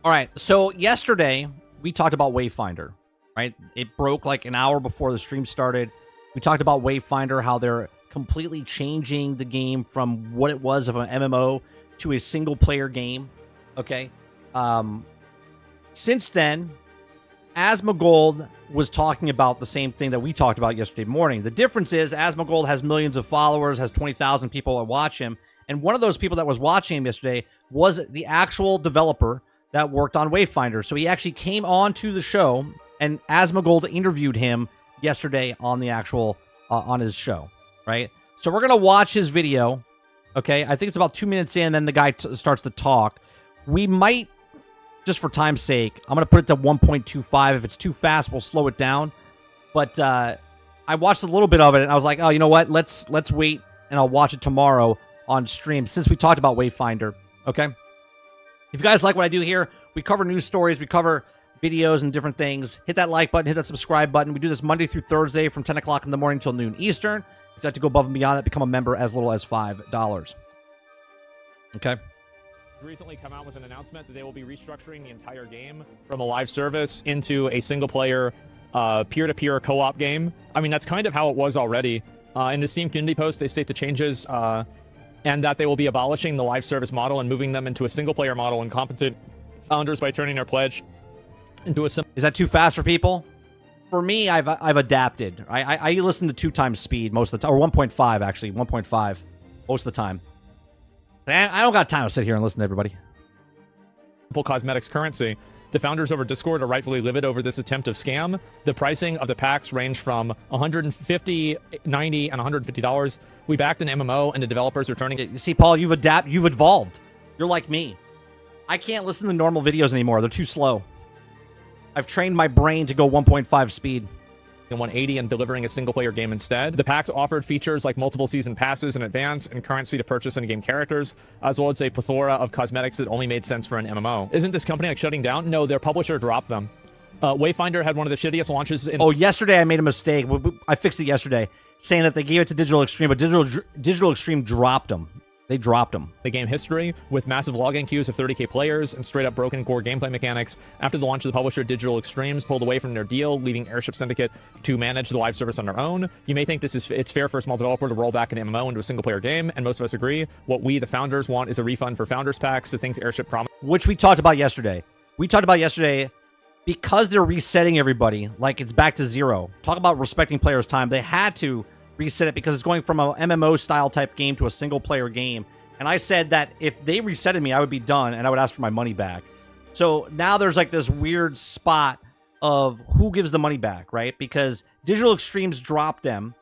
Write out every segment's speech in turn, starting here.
All right. So yesterday we talked about Wayfinder, right? It broke like an hour before the stream started. We talked about Wayfinder, how they're completely changing the game from what it was of an MMO to a single player game. Okay. Since then, Asmongold was talking about the same thing that we talked about yesterday morning. The difference is Asmongold has millions of followers, has 20,000 people that watch him. And one of those people that was watching him yesterday was the actual developer that worked on Wayfinder. So he actually came on to the show, and Asmongold interviewed him yesterday on the actual, on his show, right? So we're going to watch his video, okay? I think it's about 2 minutes in, then the guy starts to talk. We might, just for time's sake, I'm going to put it to 1.25. If it's too fast, we'll slow it down. But I watched a little bit of it, and I was like, oh, you know what? Let's wait, and I'll watch it tomorrow on stream, since we talked about Wayfinder, okay? If you guys like what I do here, we cover news stories, we cover videos and different things. Hit that like button, hit that subscribe button. We do this Monday through Thursday from 10 o'clock in the morning till noon Eastern. If you'd like to go above and beyond that, become a member as little as $5. Okay? Recently come out with an announcement that they will be restructuring the entire game from a live service into a single-player, peer-to-peer co-op game. I mean, that's kind of how it was already. In the Steam community post, they state the changes, and that they will be abolishing the live service model and moving them into a single-player model and compensate founders by turning their pledge into a... Is that too fast for people? For me, I've adapted. I listen to 2 times speed most of the time, or 1.5 actually, 1.5 most of the time. I don't got time to sit here and listen to everybody. Cosmetics currency. The founders over Discord are rightfully livid over this attempt of scam. The pricing of the packs range from $150, $90, and $150. We backed an MMO, and the developers are turning... You see, Paul, you've evolved. You're like me. I can't listen to normal videos anymore. They're too slow. I've trained my brain to go 1.5 speed. 180 and delivering a single-player game instead. The packs offered features like multiple season passes in advance and currency to purchase in-game characters, as well as a plethora of cosmetics that only made sense for an MMO. Isn't this company like shutting down? No, their publisher dropped them. Wayfinder had one of the shittiest launches in... Oh, yesterday I made a mistake. I fixed it yesterday, saying that they gave it to Digital Extreme, but Digital Extreme dropped them. They dropped them. The game history, with massive login queues of 30k players and straight-up broken core gameplay mechanics. After the launch of the publisher, Digital Extremes pulled away from their deal, leaving Airship Syndicate to manage the live service on their own. You may think it's fair for a small developer to roll back an MMO into a single-player game, and most of us agree. What we, the founders, want is a refund for Founders Packs, the things Airship promised. Which we talked about yesterday. We talked about yesterday, because they're resetting everybody, like it's back to zero. Talk about respecting players' time. They had to reset it because it's going from a MMO-style type game to a single-player game. And I said that if they resetted me, I would be done, and I would ask for my money back. So now there's like this weird spot of who gives the money back, right? Because Digital Extremes dropped them.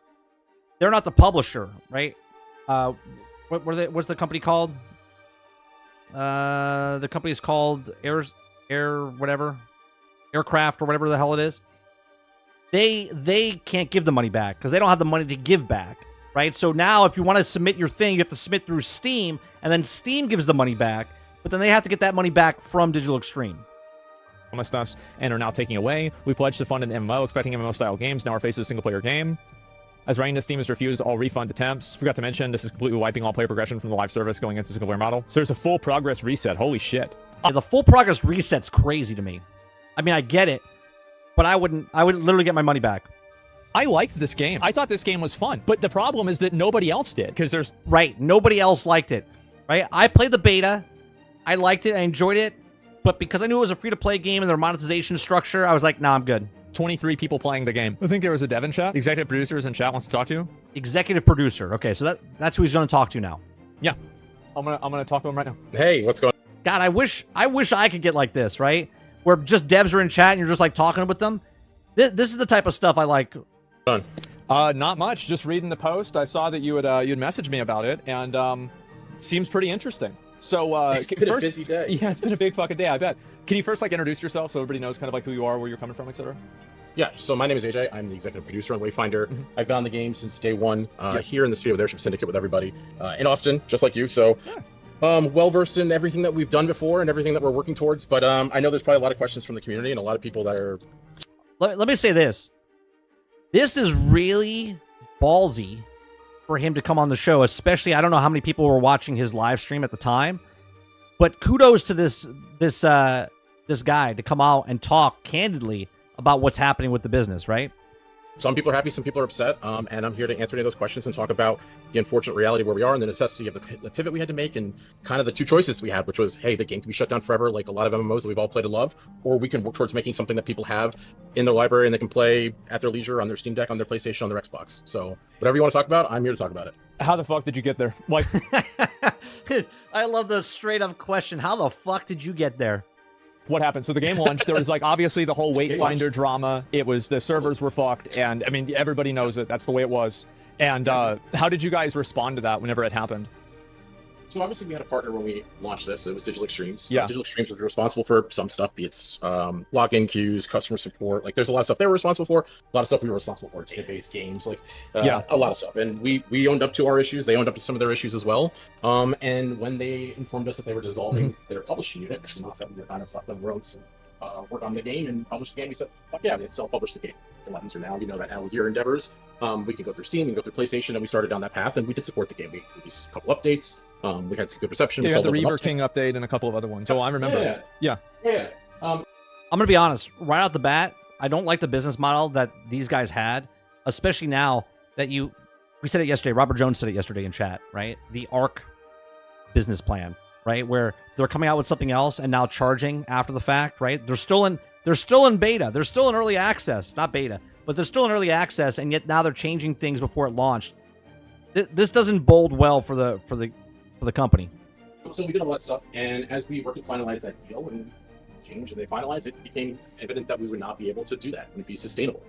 They're not the publisher, right? What's the company called? The company is called Aircraft or whatever the hell it is. They can't give the money back because they don't have the money to give back. Right? So now if you want to submit your thing, you have to submit through Steam, and then Steam gives the money back, but then they have to get that money back from Digital Extreme. Promised us and are now taking away. We pledged to fund an MMO, expecting MMO-style games. Now we're faced with a single-player game. As writing this, Steam has refused all refund attempts. Forgot to mention, this is completely wiping all player progression from the live service going into the single-player model. So there's a full progress reset. Holy shit. Yeah, the full progress reset's crazy to me. I mean, I get it, but I would literally get my money back. I liked this game. I thought this game was fun. But the problem is that nobody else did, because there's... Right. Nobody else liked it. Right? I played the beta. I liked it. I enjoyed it. But because I knew it was a free-to-play game and their monetization structure, I was like, nah, I'm good. 23 people playing the game. I think there was a dev in chat. The executive producer is in chat, wants to talk to you. Executive producer. Okay, so that's who he's going to talk to now. Yeah. I'm gonna talk to him right now. Hey, what's going on? God, I wish I could get like this, right? Where just devs are in chat and you're just like talking with them. This is the type of stuff I like. Done. Not much. Just reading the post. I saw that you'd messaged me about it, and seems pretty interesting. So it's been a busy day. Yeah, it's been a big fucking day, I bet. Can you first introduce yourself so everybody knows kind of like who you are, where you're coming from, etc.? Yeah, so my name is AJ. I'm the executive producer on Wayfinder. Mm-hmm. I've been on the game since day one, here in the studio with Airship Syndicate with everybody in Austin, just like you. So well-versed in everything that we've done before and everything that we're working towards. But I know there's probably a lot of questions from the community and a lot of people that are... Let me say this. This is really ballsy for him to come on the show, especially, I don't know how many people were watching his live stream at the time, but kudos to this this guy to come out and talk candidly about what's happening with the business, right? Some people are happy, some people are upset, and I'm here to answer any of those questions and talk about the unfortunate reality where we are and the necessity of the pivot we had to make, and kind of the two choices we had, which was, hey, the game can be shut down forever, like a lot of MMOs that we've all played and love, or we can work towards making something that people have in their library and they can play at their leisure on their Steam Deck, on their PlayStation, on their Xbox. So whatever you want to talk about, I'm here to talk about it. How the fuck did you get there? Like, I love the straight up question. How the fuck did you get there? what happened? So the game launched. There was like obviously the whole Wayfinder drama. It was the servers were fucked, and I mean everybody knows it. That's the way it was. And how did you guys respond to that whenever it happened? So obviously we had a partner when we launched this. It was Digital Extremes. Yeah. Digital Extremes was responsible for some stuff, be it's login queues, customer support. Like there's a lot of stuff they were responsible for. A lot of stuff we were responsible for, database games, like a lot of stuff. And we owned up to our issues. They owned up to some of their issues as well. And when they informed us that they were dissolving their publishing unit, and not that we were kind of stuff on the road to work on the game and publish the game, we said, fuck yeah, we'd self-publish the game. It's a lot easier now. You know that now with your endeavors. We can go through Steam, we can go through PlayStation, and we started down that path, and we did support the game. We released a couple updates. We had some good reception. Yeah, We you had sold the them Reaver up. King update and a couple of other ones. Oh, I remember. Yeah. I'm gonna be honest, right off the bat, I don't like the business model that these guys had, especially now that we said it yesterday, Robert Jones said it yesterday in chat, right? The ARC business plan, right? Where they're coming out with something else and now charging after the fact, right? They're still in beta. They're still in early access, not beta, but they're still in early access, and yet now they're changing things before it launched. This doesn't bode well for the company. So we did a lot of stuff, and as we worked to finalize that deal and change, and they finalized it, became evident that we would not be able to do that and be sustainable.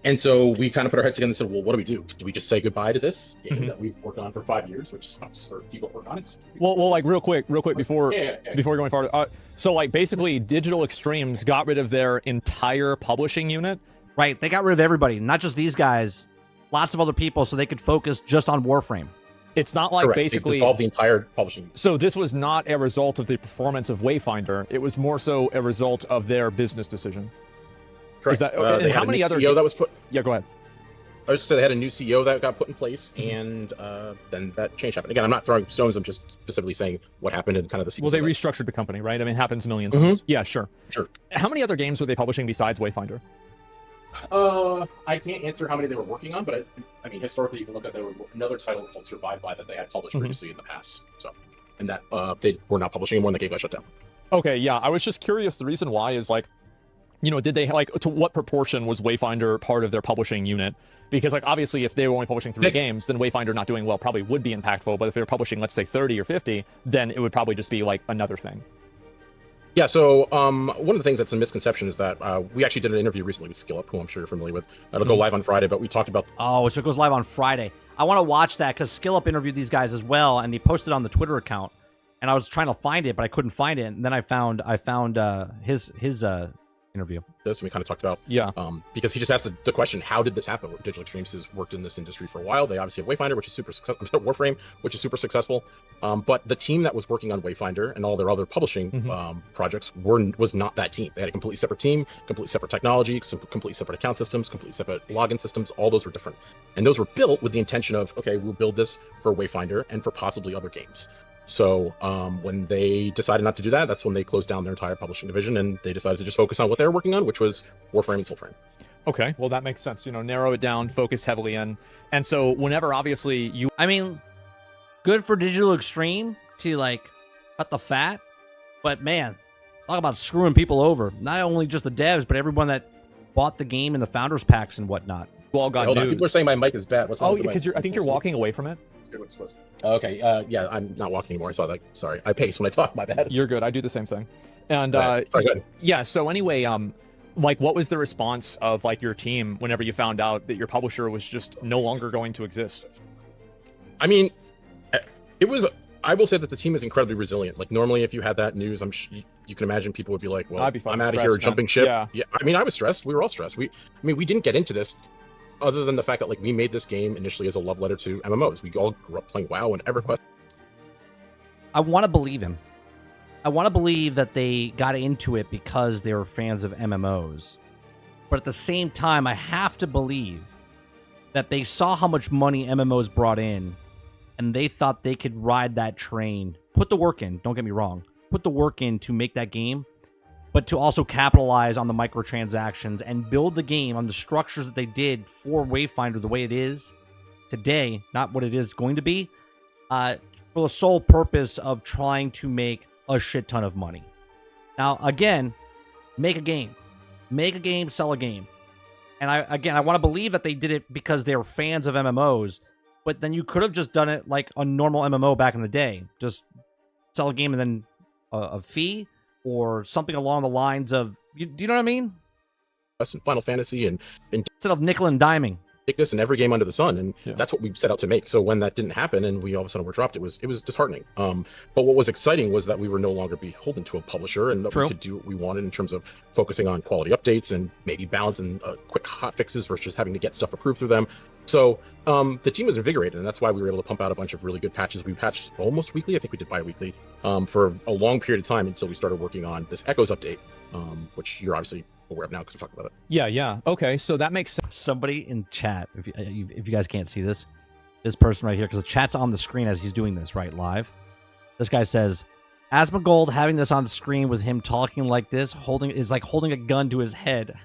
And so we kind of put our heads together and said, well, what do we do? Do we just say goodbye to this game that we've worked on for 5 years, which sucks for people who work on it? Well, like real quick before Yeah. before going farther. So like basically, Digital Extremes got rid of their entire publishing unit. Right, they got rid of everybody, not just these guys, lots of other people, so they could focus just on Warframe. It's not like Correct. basically They dissolved the entire publishing. So this was not a result of the performance of Wayfinder. It was more so a result of their business decision. Correct. Is that, They and had how a many new other? CEO that was put. Yeah, go ahead. I was going to say they had a new CEO that got put in place, and then that change happened. Again, I'm not throwing stones. I'm just specifically saying what happened and kind of the sequence. Well, they of it. restructured the company, right? I mean, it happens a million times. Yeah, sure. Sure. How many other games were they publishing besides Wayfinder? I can't answer how many they were working on, but I mean, historically, you can look at there was another title called Survive By that they had published previously in the past. So, and that they were not publishing anymore, and the game got shut down. Okay, yeah. I was just curious. The reason why is like, you know, did they like to what proportion was Wayfinder part of their publishing unit? Because like obviously, if they were only publishing 3 games, then Wayfinder not doing well probably would be impactful. But if they were publishing, let's say 30 or 50, then it would probably just be like another thing. Yeah, so one of the things that's a misconception is that we actually did an interview recently with Skill Up, who I'm sure you're familiar with. It'll go live on Friday, but we talked about... Oh, so it goes live on Friday. I want to watch that because SkillUp interviewed these guys as well, and he posted on the Twitter account. And I was trying to find it, but I couldn't find it. And then I found his interview. this, and we kind of talked about... Yeah. Because he just asked the question, how did this happen? Digital Extremes has worked in this industry for a while. They obviously have Wayfinder, which is super successful, Warframe, which is super successful. But the team that was working on Wayfinder and all their other publishing projects was not that team. They had a completely separate team, completely separate technology, completely separate account systems, completely separate login systems. All those were different. And those were built with the intention of, okay, we'll build this for Wayfinder and for possibly other games. So when they decided not to do that, that's when they closed down their entire publishing division, and they decided to just focus on what they were working on, which was Warframe and Soulframe. Okay, well that makes sense. You know, narrow it down, focus heavily in. And so whenever obviously you... I mean, good for Digital Extreme to like cut the fat, but man, talk about screwing people over. Not only just the devs, but everyone that bought the game in the founders packs and whatnot. all got Hold on, news. people are saying my mic is bad. What's wrong Oh, with the because mic? I think you're walking away from it. Okay, yeah, I'm not walking anymore. I saw that. Sorry, I pace when I talk. My bad. You're good. I do the same thing. And Sorry, go ahead. yeah, so anyway, like what was the response of like your team whenever you found out that your publisher was just no longer going to exist? I mean, it was. I will say that the team is incredibly resilient. Like normally, if you had that news, you can imagine people would be like, "Well, I'd be fucking I'm out of stressed, here, jumping man. ship." Yeah. I mean, I was stressed. We were all stressed. I mean, we didn't get into this other than the fact that like we made this game initially as a love letter to MMOs. We all grew up playing WoW and EverQuest. I want to believe him. I want to believe that they got into it because they were fans of MMOs. But at the same time, I have to believe that they saw how much money MMOs brought in, and they thought they could ride that train, put the work in, don't get me wrong, put the work in to make that game, but to also capitalize on the microtransactions and build the game on the structures that they did for Wayfinder the way it is today, not what it is going to be, for the sole purpose of trying to make a shit ton of money. Now, again, make a game, sell a game. And I want to believe that they did it because they were fans of MMOs, but then you could have just done it like a normal MMO back in the day. Just sell a game and then a fee or something along the lines of, do you know what I mean? Us in Final Fantasy and Instead of nickel and diming. take this in every game under the sun, and that's what we set out to make. So when that didn't happen and we all of a sudden were dropped, it was disheartening. But what was exciting was that we were no longer beholden to a publisher, and that we could do what we wanted in terms of focusing on quality updates and maybe balancing quick hot fixes versus just having to get stuff approved through them. So the team was invigorated, and that's why we were able to pump out a bunch of really good patches. We patched almost weekly. I think we did bi-weekly for a long period of time until we started working on this Echoes update, which you're obviously aware of now because we're talking about it. Yeah. Okay, so that makes sense. Somebody in chat, if you guys can't see this person right here, because the chat's on the screen as he's doing this right live. This guy says, Asmongold having this on the screen with him talking like this, is like holding a gun to his head.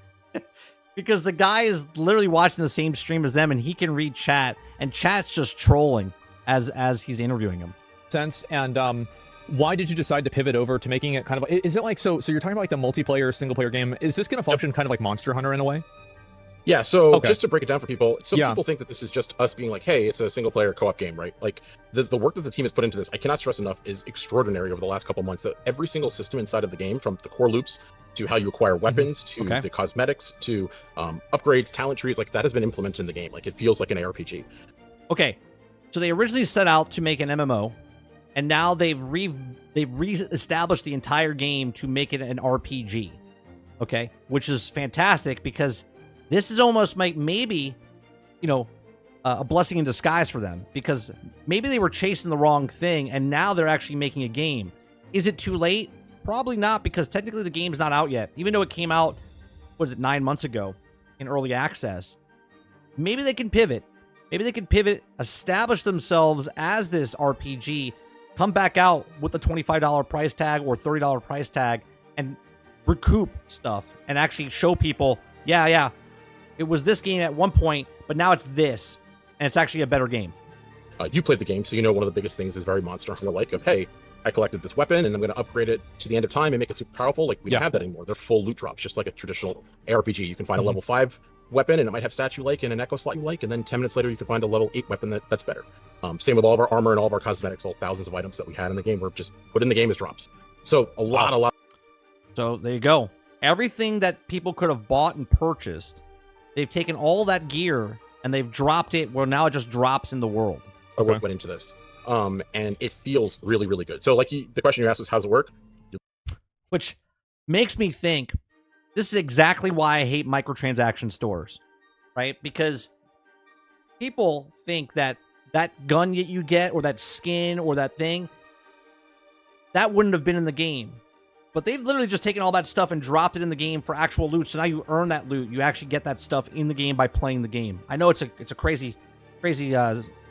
Because the guy is literally watching the same stream as them, and he can read chat, and chat's just trolling as he's interviewing him. Sense. And why did you decide to pivot over to making it kind of, is it like, so you're talking about like the multiplayer single player game, is this going to function kind of like Monster Hunter in a way? Yeah, so just to break it down for people, people think that this is just us being like, hey, it's a single player co-op game, right? Like the work that the team has put into this, I cannot stress enough, is extraordinary over the last couple months. That every single system inside of the game, from the core loops to how you acquire weapons to the cosmetics to upgrades, talent trees, like that has been implemented in the game. Like it feels like an ARPG. Okay, so they originally set out to make an MMO, and now they've re-established the entire game to make it an RPG. Okay, which is fantastic because this is almost like maybe, a blessing in disguise for them, because maybe they were chasing the wrong thing and now they're actually making a game. Is it too late? Probably not, because technically the game's not out yet. Even though it came out, 9 months ago in early access. Maybe they can pivot. Establish themselves as this RPG, come back out with a $25 price tag or $30 price tag and recoup stuff and actually show people, it was this game at one point, but now it's this, and it's actually a better game. You played the game, so you know one of the biggest things is very Monster Hunter-like of, hey, I collected this weapon, and I'm going to upgrade it to the end of time and make it super powerful. Like, we don't have that anymore. They're full loot drops, just like a traditional ARPG. You can find a level 5 weapon, and it might have stats you like and an echo slot you like, and then 10 minutes later you can find a level 8 weapon that's better. Same with all of our armor and all of our cosmetics, all thousands of items that we had in the game were just put in the game as drops. So a lot. So there you go. Everything that people could have bought and purchased, they've taken all that gear and they've dropped it where now it just drops in the world. What went into this. And it feels really, really good. So like the question you asked was, how does it work? Which makes me think this is exactly why I hate microtransaction stores, right? Because people think that gun that you get or that skin or that thing, that wouldn't have been in the game. But they've literally just taken all that stuff and dropped it in the game for actual loot. So now you earn that loot. You actually get that stuff in the game by playing the game. I know it's a crazy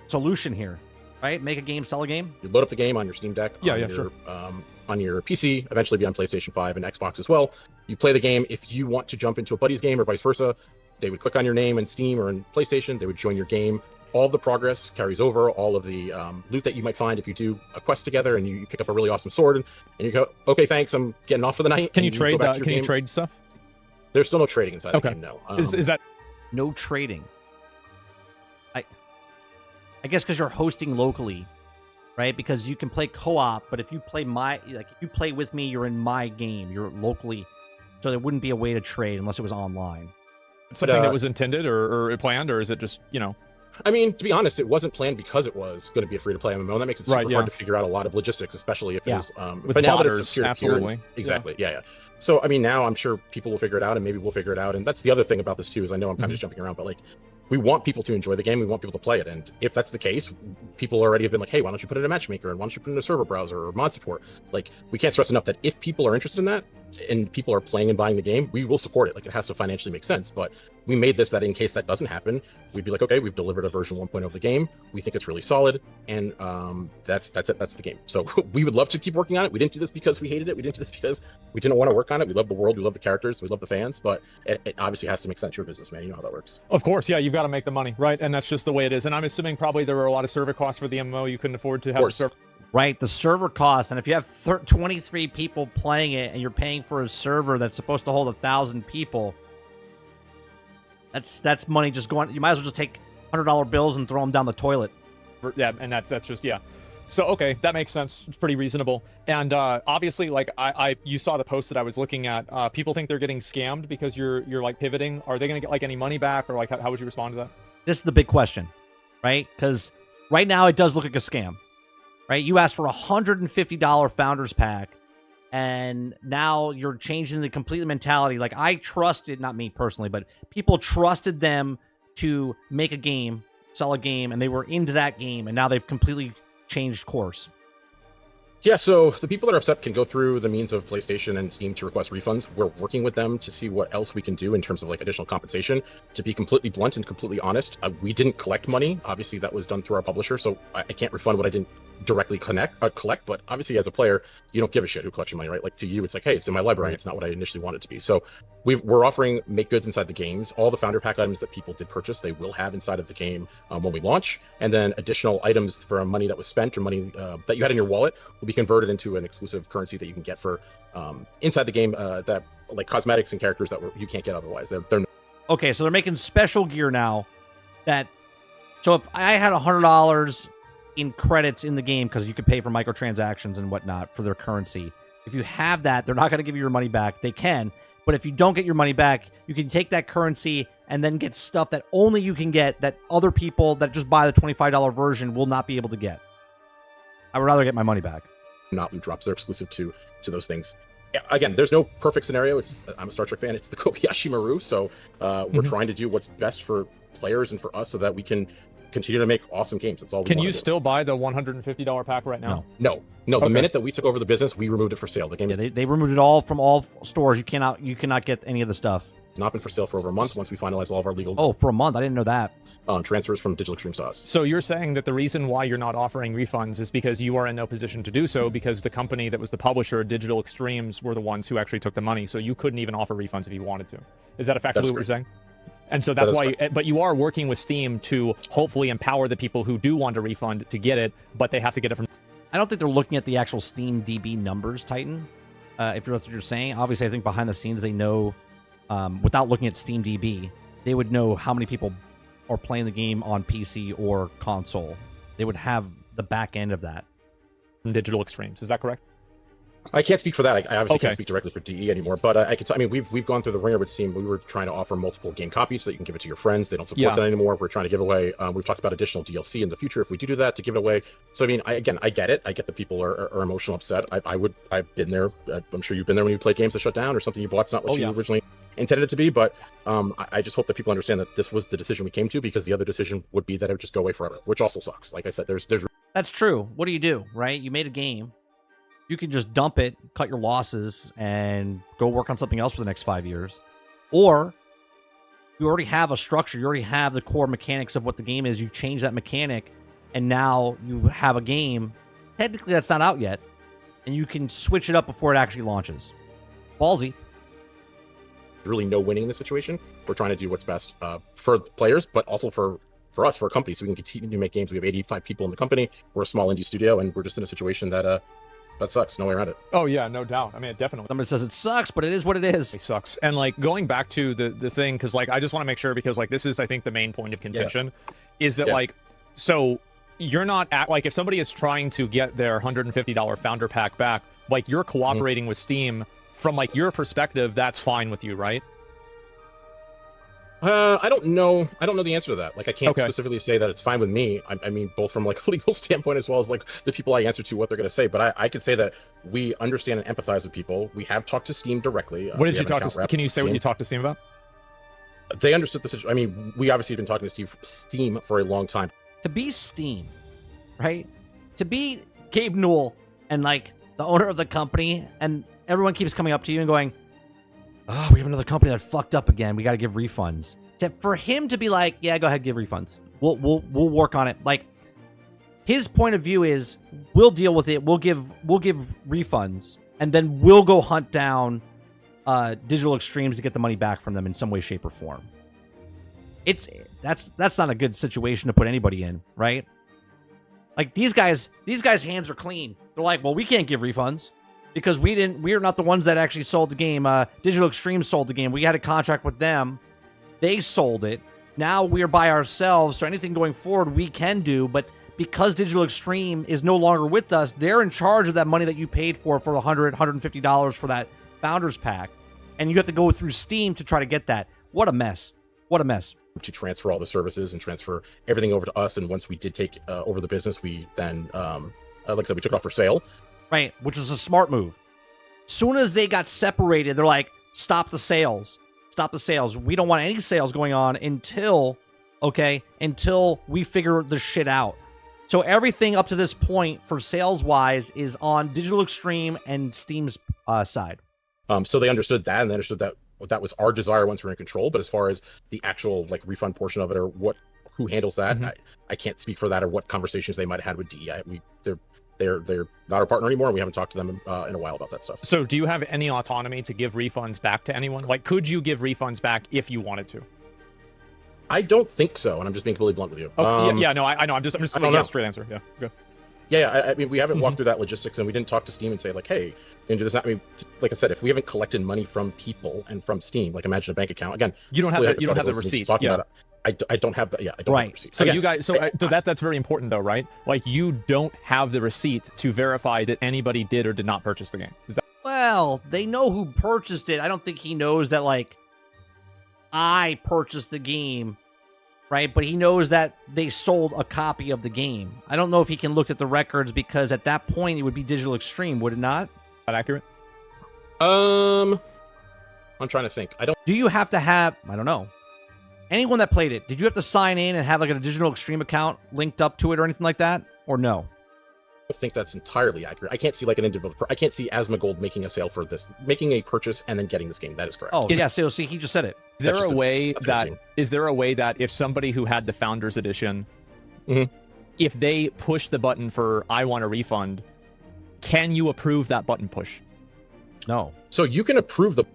solution here, right? Make a game, sell a game. You load up the game on your Steam Deck. On your PC, eventually be on PlayStation 5 and Xbox as well. You play the game. If you want to jump into a buddy's game or vice versa, they would click on your name in Steam or in PlayStation. They would join your game. All of the progress carries over, all of the loot that you might find if you do a quest together and you pick up a really awesome sword and you go, okay, thanks, I'm getting off for the night. Can you trade that? Can you trade stuff? There's still no trading inside the game, no. Is that no trading? I guess because you're hosting locally, right? Because you can play co-op, but if you play if you play with me, you're in my game. You're locally, so there wouldn't be a way to trade unless it was online. Something that was intended or planned, or is it just I mean, to be honest, it wasn't planned because it was going to be a free-to-play MMO. That makes it super hard to figure out a lot of logistics, especially if it's but now that it's absolutely. Exactly. Yeah. So I mean, now I'm sure people will figure it out, and maybe we'll figure it out. And that's the other thing about this too, is I know I'm kind of just jumping around, but like, we want people to enjoy the game. We want people to play it. And if that's the case, people already have been like, hey, why don't you put it in a matchmaker? And why don't you put it in a server browser or mod support? Like, we can't stress enough that if people are interested in that, and people are playing and buying the game, we will support it. Like, it has to financially make sense. But we made this that in case that doesn't happen, we'd be like, okay, we've delivered a version 1.0 of the game. We think it's really solid, and that's it. That's the game. So we would love to keep working on it. We didn't do this because we hated it. We didn't do this because we didn't want to work on it. We love the world. We love the characters. We love the fans. But it obviously has to make sense. You're a businessman. You know how that works. Of course, yeah, you've got to make the money, right? And that's just the way it is. And I'm assuming probably there were a lot of server costs for the MMO. You couldn't afford to have the server. Right, the server cost, and if you have 23 people playing it, and you're paying for a server that's supposed to hold 1,000 people, that's money just going. You might as well just take $100 bills and throw them down the toilet. Yeah, and that's just So okay, that makes sense. It's pretty reasonable. And obviously, like you saw the post that I was looking at. People think they're getting scammed because you're like pivoting. Are they going to get like any money back, or like how would you respond to that? This is the big question, right? Because right now it does look like a scam. Right, you asked for $150 founders pack, and now you're changing the complete mentality. Like, I trusted, not me personally, but people trusted them to make a game, sell a game, and they were into that game, and now they've completely changed course. Yeah, so the people that are upset can go through the means of PlayStation and Steam to request refunds. We're working with them to see what else we can do in terms of like additional compensation. To be completely blunt and completely honest, we didn't collect money. Obviously, that was done through our publisher, so I can't refund what I didn't directly collect. But obviously, as a player, you don't give a shit who collects your money, right? Like, to you, it's like, hey, it's in my library. It's not what I initially wanted it to be. So we're offering make goods inside the games. All the founder pack items that people did purchase, they will have inside of the game when we launch, and then additional items for money that was spent or money that you had in your wallet will be converted into an exclusive currency that you can get for inside the game, that like cosmetics and characters that you can't get otherwise. They're Okay, so they're making special gear now. So if I had $100 in credits in the game, because you could pay for microtransactions and whatnot for their currency, if you have that, they're not going to give you your money back. They can, but if you don't get your money back, you can take that currency and then get stuff that only you can get, that other people that just buy the $25 version will not be able to get. I would rather get my money back. not loot drops. They're exclusive to those things. Yeah, again, there's no perfect scenario. I'm a Star Trek fan. It's the Kobayashi Maru. So we're trying to do what's best for players and for us so that we can continue to make awesome games. That's all we Can want you to do. still buy the $150 pack right now? No. Okay. The minute that we took over the business, we removed it for sale. The game has They removed it all from all stores. You cannot get any of the stuff. not been for sale for over a month once we finalize all of our legal Oh, for a month. I didn't know that. transfers from Digital Extreme Sauce. So you're saying that the reason why you're not offering refunds is because you are in no position to do so, because the company that was the publisher, Digital Extremes, were the ones who actually took the money. So you couldn't even offer refunds if you wanted to. Is that effectively what you're saying? And so that's why, but you are working with Steam to hopefully empower the people who do want a refund to get it, but they have to get it from. I don't think they're looking at the actual Steam DB numbers, Titan. If that's what you're saying. Obviously, I think behind the scenes they know, without looking at Steam DB, they would know how many people are playing the game on PC or console. They would have the back end of that. Digital Extremes, is that correct? I can't speak for that. I obviously can't speak directly for DE anymore, but I can tell. I mean, we've gone through the ringer with Steam. We were trying to offer multiple game copies so that you can give it to your friends. They don't support that anymore. We're trying to give away. We've talked about additional DLC in the future if we do that to give it away. So I mean, I get it. I get that people are emotional upset. I've been there. I'm sure you've been there when you play games that shut down or something you bought's not what you originally intended it to be. But I just hope that people understand that this was the decision we came to, because the other decision would be that it would just go away forever, which also sucks. Like I said, there's. That's true. What do? Right? You made a game. You can just dump it, cut your losses, and go work on something else for the next 5 years. Or you already have a structure. You already have the core mechanics of what the game is. You change that mechanic, and now you have a game. Technically, that's not out yet, and you can switch it up before it actually launches. Ballsy. Really no winning in this situation. We're trying to do what's best for the players, but also for us, for a company, so we can continue to make games. We have 85 people in the company. We're a small indie studio, and we're just in a situation that sucks. No way around it. Oh yeah, no doubt. I mean, it definitely. Somebody says it sucks, but it is what it is. It sucks. And like going back to the thing, because like I just want to make sure, because like this is I think the main point of contention is that like, so you're not at, like, if somebody is trying to get their $150 founder pack back, like you're cooperating with Steam from like your perspective, that's fine with you, right? I don't know the answer to that. Like, I can't specifically say that it's fine with me. I mean, both from like a legal standpoint as well as like the people I answer to, what they're going to say. But I could say that we understand and empathize with people. We have talked to Steam directly. What did you talk to? Can you say what you talked to Steam about? They understood the situation. I mean, we obviously have been talking to Steam for a long time. To be Steam, right? To be Gabe Newell and like the owner of the company, and everyone keeps coming up to you and going, "Oh, we have another company that fucked up again. We got to give refunds." For him to be like, "Yeah, go ahead, give refunds. We'll work on it." Like, his point of view is, we'll deal with it. We'll give refunds, and then we'll go hunt down Digital Extremes to get the money back from them in some way, shape, or form. That's not a good situation to put anybody in, right? Like, these guys' hands are clean. They're like, well, we can't give refunds because we're not the ones that actually sold the game. Digital Extremes sold the game. We had a contract with them. They sold it. Now we're by ourselves, so anything going forward we can do, but because Digital Extreme is no longer with us, they're in charge of that money that you paid for the $150 for that Founders Pack. And you have to go through Steam to try to get that. What a mess. What a mess. To transfer all the services and transfer everything over to us. And once we did take over the business, we then, like I said, we took it off for sale. Right, which was a smart move. Soon as they got separated, they're like, stop the sales. Stop the sales. We don't want any sales going on until we figure the shit out. So everything up to this point for sales-wise is on Digital Extreme and Steam's side. So they understood that, and they understood that was our desire once we're in control. But as far as the actual like refund portion of it, or who handles that, I can't speak for that, or what conversations they might have had with DEI. They're not our partner anymore, and we haven't talked to them in a while about that stuff. So do you have any autonomy to give refunds back to anyone? Like, could you give refunds back if you wanted to? I don't think so, and I'm just being completely blunt with you. Oh, no, I know. I'm just making a straight answer. Yeah, good. Yeah, I mean, we haven't walked through that logistics, and we didn't talk to Steam and say, like, hey, do this. I mean, like I said, if we haven't collected money from people and from Steam, like imagine a bank account, again, you don't have the receipt. About it. I don't have that. Yeah, I don't have the receipt. So again, you guys, so that's very important, though, right? Like, you don't have the receipt to verify that anybody did or did not purchase the game. Is that? Well, they know who purchased it. I don't think he knows that, like, I purchased the game. Right, but he knows that they sold a copy of the game. I don't know if he can look at the records, because at that point it would be Digital Extreme, would it not? That accurate? I'm trying to think. Do you have to have? I don't know. Anyone that played it, did you have to sign in and have like a Digital Extreme account linked up to it or anything like that, or no? I think that's entirely accurate. I can't see like an individual. I can't see Asmongold making a sale for this, making a purchase and then getting this game. That is correct. Oh, yeah. So see, he just said it. Is there a way that if somebody who had the Founders Edition, if they push the button for "I want a refund," can you approve that button push? No. So you can approve the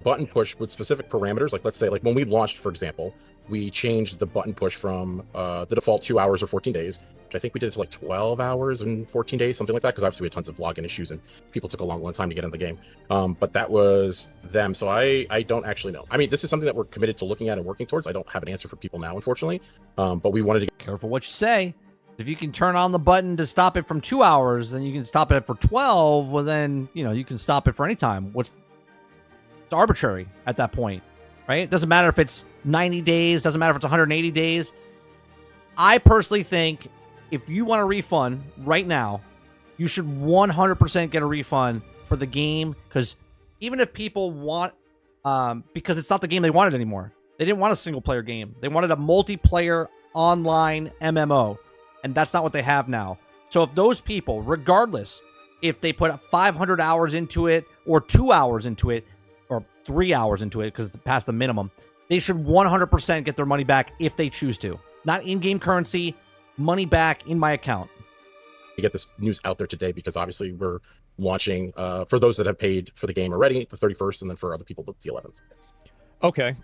button push with specific parameters. Like, let's say, like when we launched, for example, we changed the button push from the default 2 hours or 14 days, which I think we did it to like 12 hours and 14 days, something like that, because obviously we had tons of login issues and people took a long time to get in the game. But that was them. So I don't actually know. I mean, this is something that we're committed to looking at and working towards. I don't have an answer for people now, unfortunately. But we wanted to get careful what you say. If you can turn on the button to stop it from 2 hours, then you can stop it for 12. Well, then, you can stop it for any time. It's arbitrary at that point, right? It doesn't matter if it's 90 days, doesn't matter if it's 180 days. I personally think if you want a refund right now, you should 100% get a refund for the game, because even if people want, because it's not the game they wanted anymore. They didn't want a single player game. They wanted a multiplayer online MMO, and that's not what they have now. So if those people, regardless if they put 500 hours into it or 2 hours into it or 3 hours into it because it's past the minimum, they should 100% get their money back if they choose to. Not in-game currency, money back in my account. to get this news out there today, because obviously we're launching for those that have paid for the game already, the 31st, and then for other people, the 11th. Okay.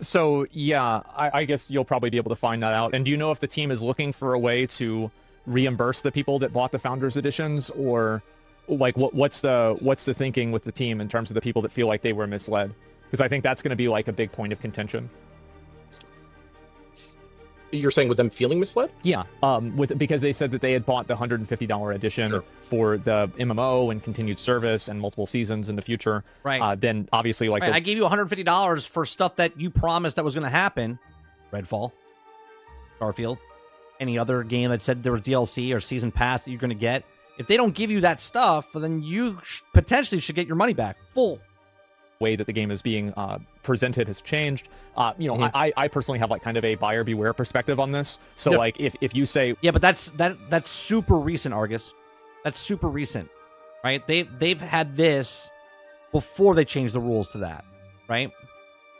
So yeah, I guess you'll probably be able to find that out. And do you know if the team is looking for a way to reimburse the people that bought the Founders Editions, or like what's the thinking with the team in terms of the people that feel like they were misled? Because I think that's going to be like a big point of contention. You're saying with them feeling misled? Yeah, because they said that they had bought the $150 edition for the MMO and continued service and multiple seasons in the future. Right. Then obviously, like I gave you $150 for stuff that you promised that was going to happen. Redfall, Starfield, any other game that said there was DLC or season pass that you're going to get. If they don't give you that stuff, then you potentially should get your money back full. Way that the game is being presented has changed. I personally have like kind of a buyer beware perspective on this. So like if you say, yeah, but that's super recent, Argus. That's super recent. right? They've had this before they changed the rules to that, right?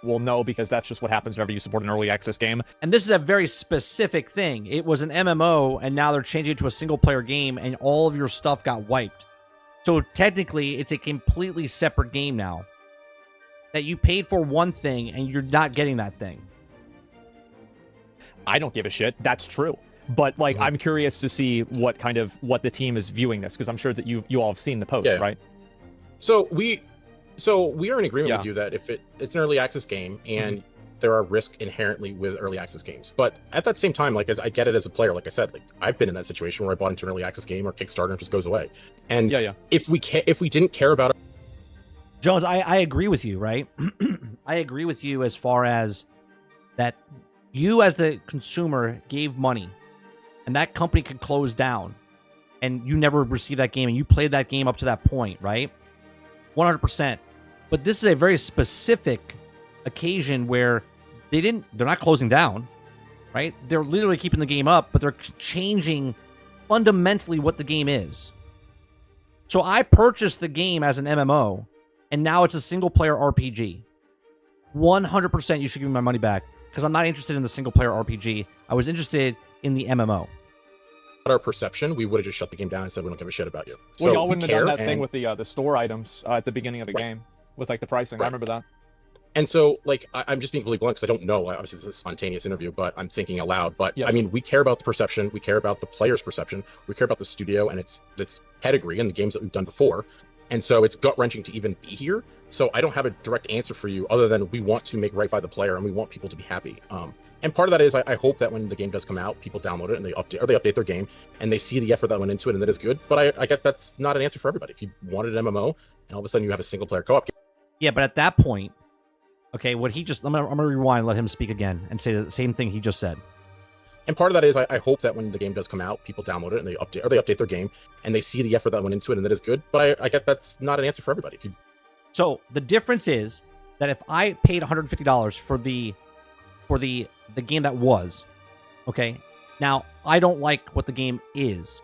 Well, no, because that's just what happens whenever you support an early access game. And this is a very specific thing. It was an MMO, and now they're changing it to a single-player game, and all of your stuff got wiped. So technically, it's a completely separate game now. That you paid for one thing, and you're not getting that thing. I don't give a shit. That's true. But, like, I'm curious to see what the team is viewing this, because I'm sure that you all have seen the post, right? So we are in agreement with you that if it's an early access game and there are risks inherently with early access games. But at that same time, like, I get it as a player. Like I said, like, I've been in that situation where I bought into an early access game or Kickstarter and it just goes away. And if we didn't care about it, Jones, I agree with you, right? I agree with you as far as that you as the consumer gave money and that company could close down and you never received that game and you played that game up to that point, right? 100%. But this is a very specific occasion where they're not closing down, right? They're literally keeping the game up, but they're changing fundamentally what the game is. So I purchased the game as an MMO, and now it's a single-player RPG. 100% you should give me my money back, because I'm not interested in the single-player RPG. I was interested in the MMO. our perception, we would have just shut the game down and said we don't give a shit about you. Well, so y'all wouldn't have done that thing with the store items at the beginning of the game with like the pricing. I remember that. And so, like, I'm just being completely blunt because I don't know. Obviously, this is a spontaneous interview, but I'm thinking aloud. But I mean, we care about the perception. We care about the player's perception. We care about the studio and its pedigree and the games that we've done before. And so it's gut-wrenching to even be here. So I don't have a direct answer for you other than we want to make right by the player and we want people to be happy. And part of that is I hope that when the game does come out, people download it and they update their game and they see the effort that went into it and that is good. But I get that's not an answer for everybody. If you wanted an MMO and all of a sudden you have a single-player co-op game. Yeah, but at that point, okay, what he just... I'm gonna rewind, let him speak again, and say the same thing he just said. And part of that is I hope that when the game does come out, people download it and they update their game and they see the effort that went into it and that is good. But I get that's not an answer for everybody. So the difference is that if I paid $150 for the game that was, okay, now I don't like what the game is.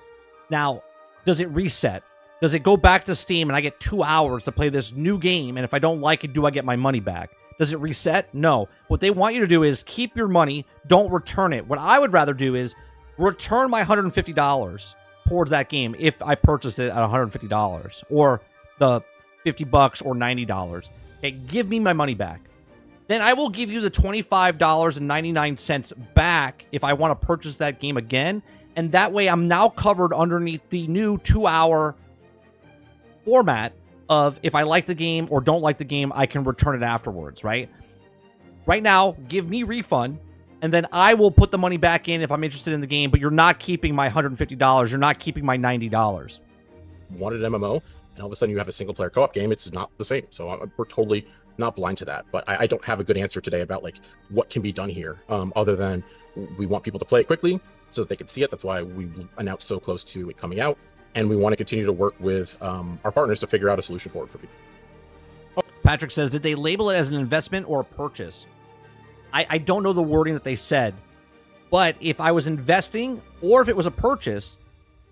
Now, does it reset? Does it go back to Steam and I get 2 hours to play this new game? And if I don't like it, do I get my money back? Does it reset? No. What they want you to do is keep your money, don't return it. What I would rather do is return my $150 towards that game if I purchased it at $150 or the $50 or $90. Okay, give me my money back. Then I will give you the $25.99 back if I want to purchase that game again. And that way I'm now covered underneath the new 2-hour format of if I like the game or don't like the game, I can return it afterwards, right? Right now, give me refund, and then I will put the money back in if I'm interested in the game, but you're not keeping my $150. You're not keeping my $90. Wanted an MMO, and all of a sudden you have a single-player co-op game. It's not the same. So we're totally not blind to that. But I don't have a good answer today about like what can be done here, other than we want people to play it quickly so that they can see it. That's why we announced so close to it coming out. And we want to continue to work with our partners to figure out a solution for it for people. Patrick says, did they label it as an investment or a purchase? I don't know the wording that they said. But if I was investing or if it was a purchase,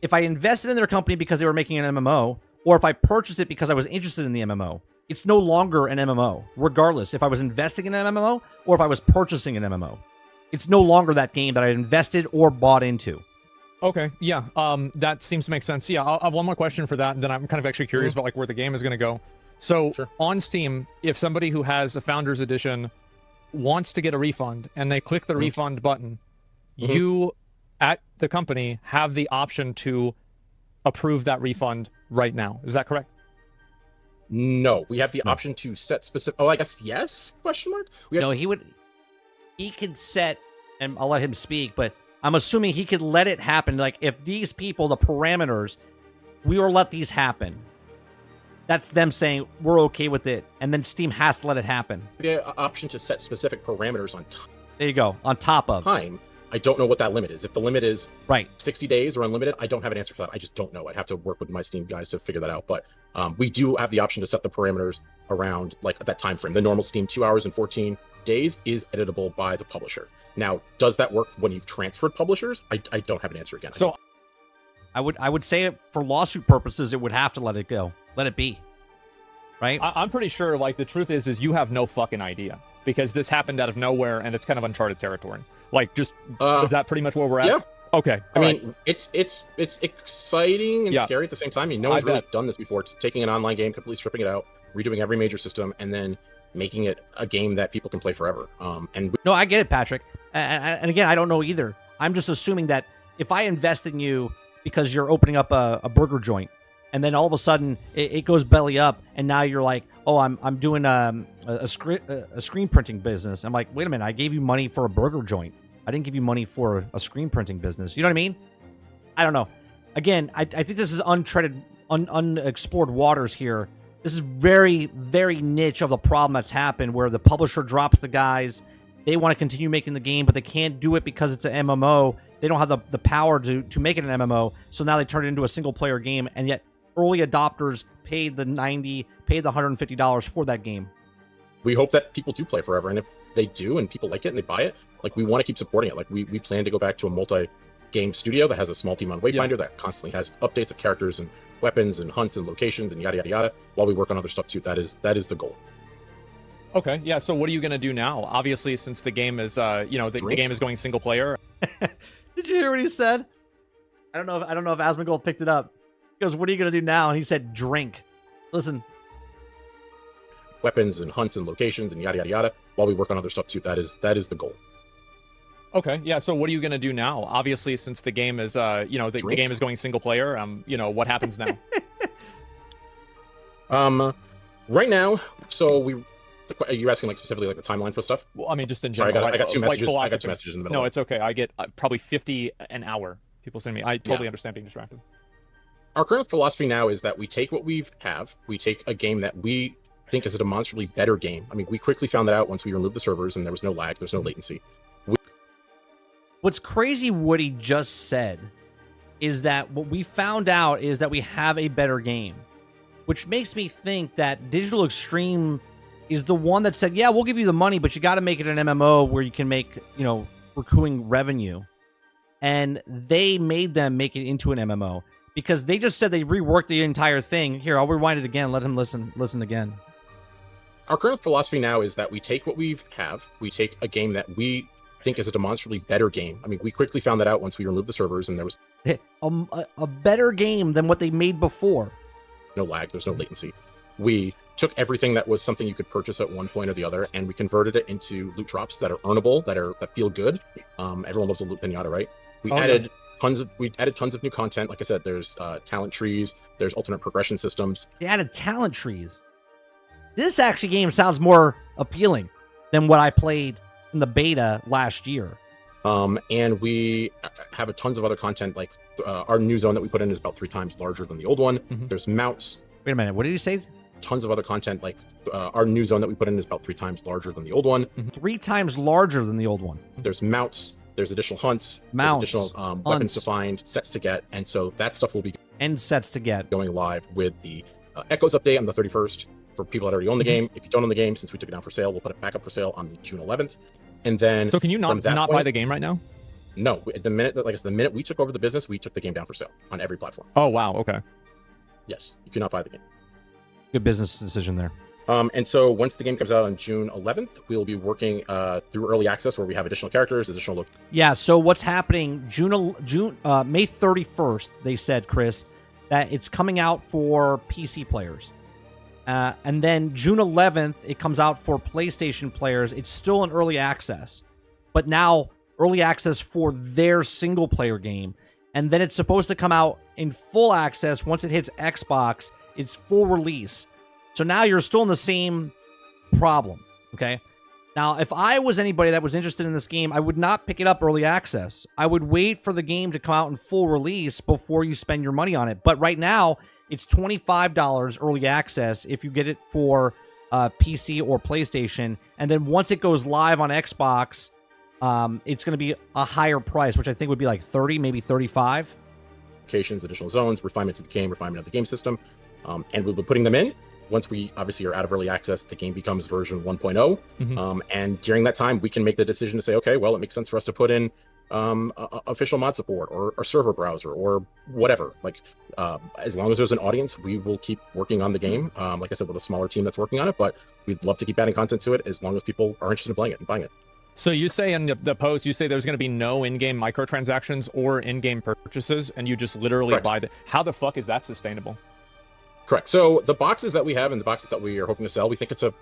if I invested in their company because they were making an MMO, or if I purchased it because I was interested in the MMO, it's no longer an MMO, regardless if I was investing in an MMO or if I was purchasing an MMO. It's no longer that game that I invested or bought into. Okay, yeah, that seems to make sense. Yeah, I'll have one more question for that, and then I'm kind of actually curious about like where the game is going to go. So on Steam, if somebody who has a Founders Edition wants to get a refund and they click the refund button, you at the company have the option to approve that refund right now. Is that correct? No, we have the option to set specific. Oh, I guess yes? Question mark. No, he could set, and I'll let him speak, but I'm assuming he could let it happen. Like, if these people, the parameters, we will let these happen. That's them saying, we're okay with it. And then Steam has to let it happen. The option to set specific parameters on time. There you go. On top of. Time. I don't know what that limit is. If the limit is 60 days or unlimited, I don't have an answer for that. I just don't know. I'd have to work with my Steam guys to figure that out. But we do have the option to set the parameters around like that time frame. The normal Steam 2 hours and 14 days is editable by the publisher. Now, does that work when you've transferred publishers? I don't have an answer again. So I would say it for lawsuit purposes, it would have to let it go. Let it be. Right? I'm pretty sure, like, the truth is you have no fucking idea, because this happened out of nowhere and it's kind of uncharted territory. Like, just is that pretty much where we're at? Yeah. Okay. I mean, it's exciting and scary at the same time. No one's really done this before. It's taking an online game, completely stripping it out, redoing every major system, and then making it a game that people can play forever. No, I get it, Patrick. And again, I don't know either. I'm just assuming that if I invest in you because you're opening up a burger joint, and then all of a sudden it goes belly up, and now you're like, oh, I'm doing a screen printing business. I'm like, wait a minute, I gave you money for a burger joint. I didn't give you money for a screen printing business. You know what I mean? I don't know. Again, I think this is untreaded, unexplored waters here. This is very, very niche of the problem that's happened, where the publisher drops the guys. They want to continue making the game, but they can't do it because it's an MMO. They don't have the power to make it an MMO. So now they turn it into a single-player game, and yet early adopters paid the $150 for that game. We hope that people do play forever, and if they do and people like it and they buy it, like, we want to keep supporting it. Like, we plan to go back to a multi-game studio that has a small team on Wayfinder that constantly has updates of characters and weapons and hunts and locations and yada yada yada, while we work on other stuff too. That is the goal. Okay, yeah. So what are you gonna do now? Obviously, since the game is the game is going single player. Did you hear what he said? I don't know if Asmongold picked it up. He goes, "What are you gonna do now?" And he said, "Drink." Listen. Weapons and hunts and locations and yada yada yada, while we work on other stuff too. That is the goal. Okay, yeah. So what are you gonna do now? Obviously, since the game is the game is going single player. What happens now? Right now, so are you asking, like, specifically, like, the timeline for stuff? Well, I mean, just in general. Sorry, I got two like, messages. I got two messages in the middle. No, it's okay. I get probably 50 an hour. People send me. I totally understand being distracted. Our current philosophy now is that we take what we take a game that we think is a demonstrably better game. I mean, we quickly found that out once we removed the servers and there was no lag, there's no latency. What's crazy, what he just said, is that what we found out is that we have a better game, which makes me think that Digital Extreme is the one that said, yeah, we'll give you the money, but you got to make it an MMO where you can make, recurring revenue. And they made them make it into an MMO because they just said they reworked the entire thing. Here, I'll rewind it again. Let him listen again. Our current philosophy now is that we take what we take a game that we think is a demonstrably better game. I mean, we quickly found that out once we removed the servers and there was a better game than what they made before. No lag, there's no latency. We took everything that was something you could purchase at one point or the other, and we converted it into loot drops that are earnable, that feel good. Everyone loves a loot pinata, right? We added tons of new content. Like I said, there's talent trees, there's alternate progression systems. They added talent trees. This actually game sounds more appealing than what I played in the beta last year. And we have tons of other content, like our new zone that we put in is about 3 times larger than the old one. Mm-hmm. There's mounts. Wait a minute, what did he say? Tons of other content, like our new zone that we put in is about 3 times larger than the old one. Mm-hmm. 3 times larger than the old one. There's mounts. There's additional hunts. There's additional weapons to find, sets to get, and so that stuff will be sets to get going live with the Echoes update on the 31st for people that already own the game. If you don't own the game, since we took it down for sale, we'll put it back up for sale on the June 11th. And then, so can you not buy the game right now? No, the minute we took over the business, we took the game down for sale on every platform. Oh wow, okay. Yes, you cannot buy the game. Good business decision there. And so once the game comes out on June 11th, we'll be working through early access where we have additional characters, additional Yeah, so what's happening, May 31st, they said, Chris, that it's coming out for PC players. And then June 11th, it comes out for PlayStation players. It's still in early access, but now early access for their single-player game. And then it's supposed to come out in full access once it hits Xbox. It's full release. So now you're still in the same problem, okay? Now, if I was anybody that was interested in this game, I would not pick it up early access. I would wait for the game to come out in full release before you spend your money on it. But right now, it's $25 early access if you get it for PC or PlayStation. And then once it goes live on Xbox, it's going to be a higher price, which I think would be like 30, maybe 35. Locations, additional zones, refinements of the game, refinement of the game system. And we'll be putting them in. Once we obviously are out of early access, the game becomes version 1.0. Mm-hmm. And during that time, we can make the decision to say, okay, well, it makes sense for us to put in official mod support or server browser or whatever. Like, as long as there's an audience, we will keep working on the game. Like I said, with a smaller team that's working on it, but we'd love to keep adding content to it as long as people are interested in playing it and buying it. So you say in the post, you say there's going to be no in-game microtransactions or in-game purchases, and you just literally Correct. buy the. How the fuck is that sustainable? Correct. So the boxes that we have and the boxes that we are hoping to sell, we think it's a